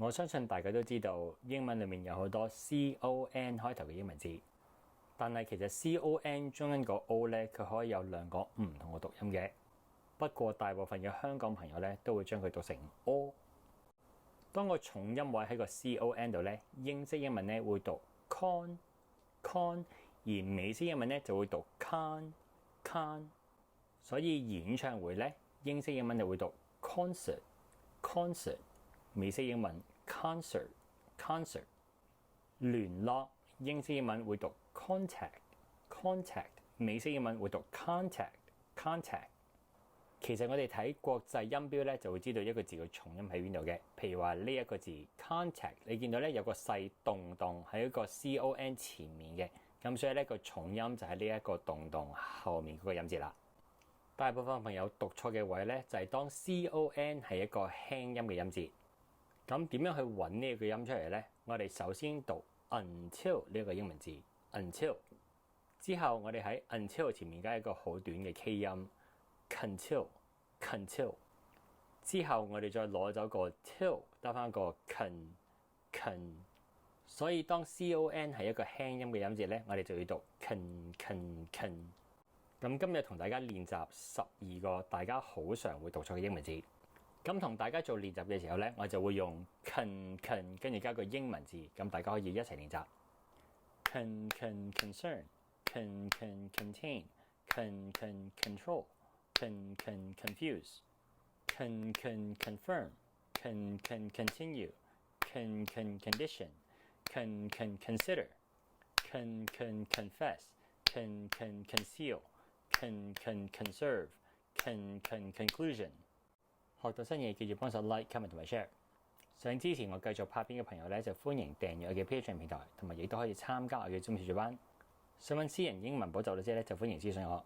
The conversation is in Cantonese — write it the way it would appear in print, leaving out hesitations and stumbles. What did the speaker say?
我相信大家都知道英文裏面有好多 CON 開頭嘅英文字，但係其實 CON 中間個 O 咧，佢可以有兩個唔同嘅讀音嘅。不過大部分嘅香港朋友咧都會將佢讀成 O。當個重音位喺個 CON 度咧，英式英文咧會讀 con，而美式英文咧就會讀 can。所以演唱會咧，英式英文就會讀 concert，美式英文 concert。聯絡，英式英文會讀 contact，美式英文會讀 contact。其實我哋睇國際音標咧，就會知道一個字嘅重音喺邊度嘅。譬如話呢一個字 contact，你見到咧有個細洞喺一個 CON 前面嘅，咁所以咧個重音就喺呢一個洞後面嗰個音節啦。大部分朋友讀錯嘅位咧，就係當 CON 係一個輕音嘅音節。咁點樣去揾呢個音出嚟呢？我哋首先讀 until 呢個英文字 until， 之後我哋喺 until 前面加一個好短嘅 K 音 contil， 之後我哋再攞走個 till， 得翻個 con。所以當 CON 係一個輕音嘅音節呢，我哋就要讀 con。咁今日同大家練習12個大家好常會讀錯嘅英文字。咁同大家做練習嘅時候呢，我就會用 con 跟住加個英文字，咁大家可以一齊練習。concern， contain， control， confuse， confirm， continue， condition， consider， confess， conceal， conserve， conclusion。學到新嘢記住幫手 like、comment 同埋 share。想支持我繼續拍片嘅朋友咧，就歡迎訂閱我嘅 Patreon 平台，同埋亦都可以參加我嘅中小組班。想揾私人英文補習老師咧，就歡迎諮詢我。